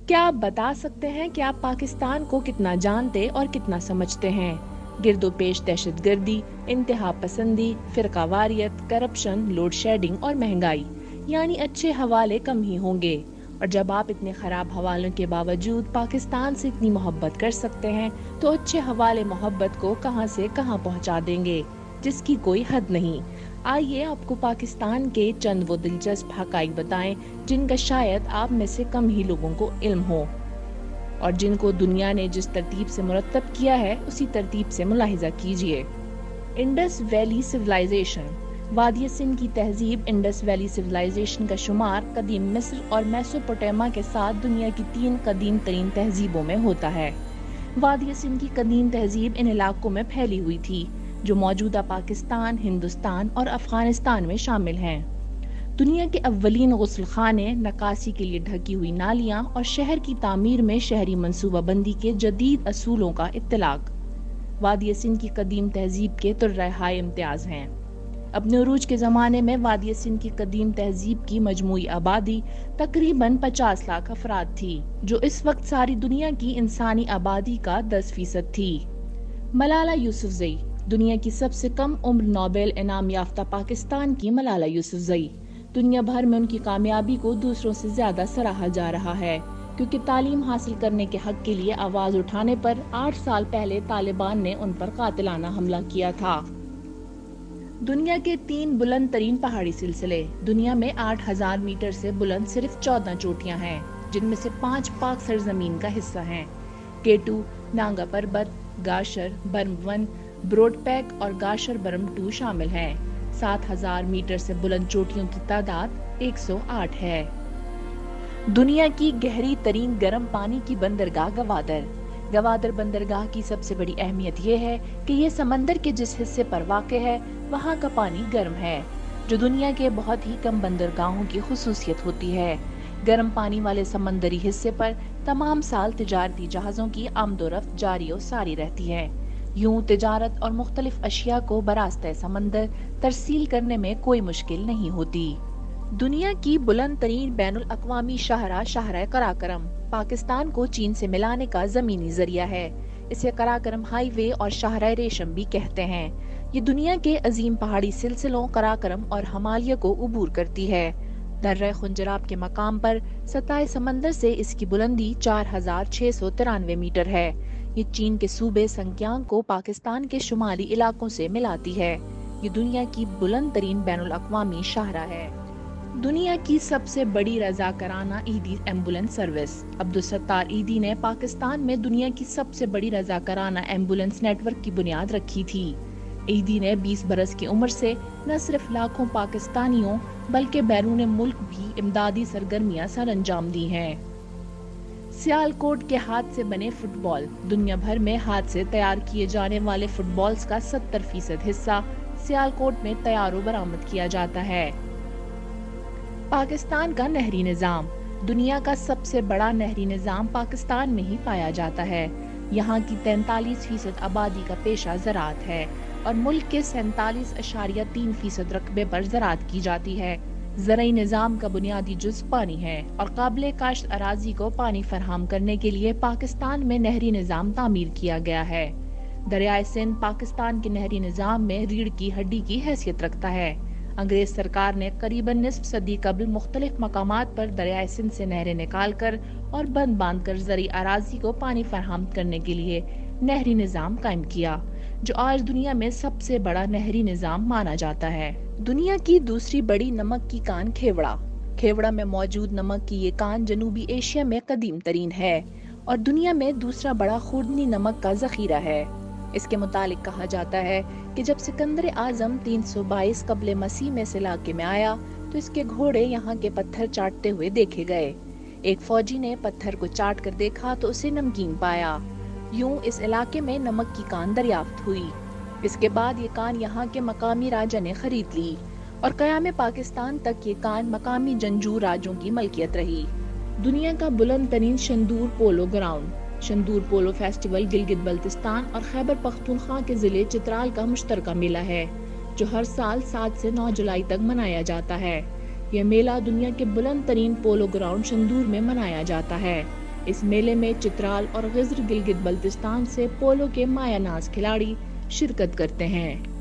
کیا آپ بتا سکتے ہیں کہ آپ پاکستان کو کتنا جانتے اور کتنا سمجھتے ہیں؟ گرد و پیش دہشت گردی، انتہا پسندی، فرقہ واریت، کرپشن، لوڈ شیڈنگ اور مہنگائی، یعنی اچھے حوالے کم ہی ہوں گے۔ اور جب آپ اتنے خراب حوالوں کے باوجود پاکستان سے اتنی محبت کر سکتے ہیں تو اچھے حوالے محبت کو کہاں سے کہاں پہنچا دیں گے، جس کی کوئی حد نہیں۔ آئیے آپ کو پاکستان کے چند وہ دلچسپ حقائق بتائیں جن کا شاید آپ میں سے کم ہی لوگوں کو علم ہو، اور جن کو دنیا نے جس ترتیب سے مرتب کیا ہے اسی ترتیب سے ملاحظہ کیجیے۔ Indus Valley Civilisation. وادی سندھ کی تہذیب انڈس ویلی سویلائزیشن کا شمار قدیم مصر اور میسوپوٹیما کے ساتھ دنیا کی 3 قدیم ترین تہذیبوں میں ہوتا ہے۔ وادی سندھ کی قدیم تہذیب ان علاقوں میں پھیلی ہوئی تھی جو موجودہ پاکستان، ہندوستان اور افغانستان میں شامل ہیں۔ دنیا کے اولین غسل خانے، نکاسی کے لیے ڈھکی ہوئی نالیاں اور شہر کی تعمیر میں شہری منصوبہ بندی کے جدید اصولوں کا اطلاق وادی سندھ کی قدیم تہذیب کے ترہ ہائے امتیاز ہیں۔ اپنے عروج کے زمانے میں وادی سندھ کی قدیم تہذیب کی مجموعی آبادی تقریباً 50 لاکھ افراد تھی، جو اس وقت ساری دنیا کی انسانی آبادی کا 10% تھی۔ ملالہ یوسفزئی۔ دنیا کی سب سے کم عمر نوبل انعام یافتہ پاکستان کی ملالہ یوسفزئی۔ دنیا بھر میں ان کی کامیابی کو دوسروں سے زیادہ سراہا جا رہا ہے، کیونکہ تعلیم حاصل کرنے کے حق کے لیے آواز اٹھانے پر 8 سال پہلے طالبان نے ان پر قاتلانہ حملہ کیا تھا۔ دنیا کے 3 بلند ترین پہاڑی سلسلے۔ دنیا میں 8000 میٹر سے بلند صرف 14 چوٹیاں ہیں، جن میں سے 5 پاک سرزمین کا حصہ ہیں۔ کیٹو، نانگا پربت، گاشر برم 1، بروڈ پیک اور گاشر برم 2 شامل ہیں۔ 7000 میٹر سے بلند چوٹیوں کی تعداد 108 ہے۔ دنیا کی گہری ترین گرم پانی کی بندرگاہ گوادر۔ گوادر بندرگاہ کی سب سے بڑی اہمیت یہ ہے کہ یہ سمندر کے جس حصے پر واقع ہے وہاں کا پانی گرم ہے، جو دنیا کے بہت ہی کم بندرگاہوں کی خصوصیت ہوتی ہے۔ گرم پانی والے سمندری حصے پر تمام سال تجارتی جہازوں کی آمد و رفت جاری و ساری رہتی ہے۔ یوں تجارت اور مختلف اشیاء کو براستہ سمندر ترسیل کرنے میں کوئی مشکل نہیں ہوتی۔ دنیا کی بلند ترین بین الاقوامی شاہراہ شاہراہ قراقرم پاکستان کو چین سے ملانے کا زمینی ذریعہ ہے۔ اسے قراقرم ہائی وے اور شاہراہ ریشم بھی کہتے ہیں۔ یہ دنیا کے عظیم پہاڑی سلسلوں قراقرم اور ہمالیہ کو عبور کرتی ہے۔ درہ خنجراب کے مقام پر سطح سمندر سے اس کی بلندی 4693 میٹر ہے۔ یہ چین کے صوبے سنکیانگ کو پاکستان کے شمالی علاقوں سے ملاتی ہے۔ یہ دنیا کی بلند ترین بین الاقوامی شاہراہ ہے۔ دنیا کی سب سے بڑی رضاکارانہ عیدی ایمبولینس سروس۔ عبدالستار عیدی نے پاکستان میں دنیا کی سب سے بڑی رضاکارانہ ایمبولینس نیٹ ورک کی بنیاد رکھی تھی۔ عیدی نے 20 برس کی عمر سے نہ صرف لاکھوں پاکستانیوں بلکہ بیرون ملک بھی امدادی سرگرمیاں سر انجام دی ہیں۔ سیالکوٹ کے ہاتھ سے بنے فٹ بال۔ دنیا بھر میں ہاتھ سے تیار کیے جانے والے فٹ بالز کا 70% حصہ سیالکوٹ میں تیار و برآمد کیا جاتا ہے۔ پاکستان کا نہری نظام۔ دنیا کا سب سے بڑا نہری نظام پاکستان میں ہی پایا جاتا ہے۔ یہاں کی 43% آبادی کا پیشہ زراعت ہے اور ملک کے 47.3% رقبے پر زراعت کی جاتی ہے۔ زرعی نظام کا بنیادی جز پانی ہے اور قابل کاشت اراضی کو پانی فراہم کرنے کے لیے پاکستان میں نہری نظام تعمیر کیا گیا ہے۔ دریائے سندھ پاکستان کے نہری نظام میں ریڑھ کی ہڈی کی حیثیت رکھتا ہے۔ انگریز سرکار نے قریباً نصف صدی قبل مختلف مقامات پر دریائے سندھ سے نہریں نکال کر اور بند باندھ کر زرعی اراضی کو پانی فراہم کرنے کے لیے نہری نظام قائم کیا، جو آج دنیا میں سب سے بڑا نہری نظام مانا جاتا ہے۔ دنیا کی دوسری بڑی نمک کی کان کھیوڑا۔ کھیوڑا میں موجود نمک کی یہ کان جنوبی ایشیا میں قدیم ترین ہے اور دنیا میں دوسرا بڑا خوردنی نمک کا ذخیرہ ہے۔ اس کے متعلق کہا جاتا ہے کہ جب سکندر اعظم 322 قبل مسیح میں اس علاقے میں آیا تو اس کے گھوڑے یہاں کے پتھر چاٹتے ہوئے دیکھے گئے۔ ایک فوجی نے پتھر کو چاٹ کر دیکھا تو اسے نمکین پایا۔ یوں اس علاقے میں نمک کی کان دریافت ہوئی۔ اس کے بعد یہ کان یہاں کے مقامی راجا نے خرید لی اور قیام پاکستان تک یہ کان مقامی جنگجو راجوں کی ملکیت رہی۔ دنیا کا بلند ترین Shandur polo ground. Shandur polo festival Gilgit Baltistan اور خیبر پختونخوا کے ضلع چترال کا مشترکہ میلہ ہے، جو ہر سال 7 سے 9 جولائی تک منایا جاتا ہے۔ یہ میلہ دنیا کے بلند ترین پولو گراؤنڈ شندور میں منایا جاتا ہے۔ اس میلے میں چترال اور غزر گلگت بلتستان سے پولو کے مایہ ناز کھلاڑی شرکت کرتے ہیں۔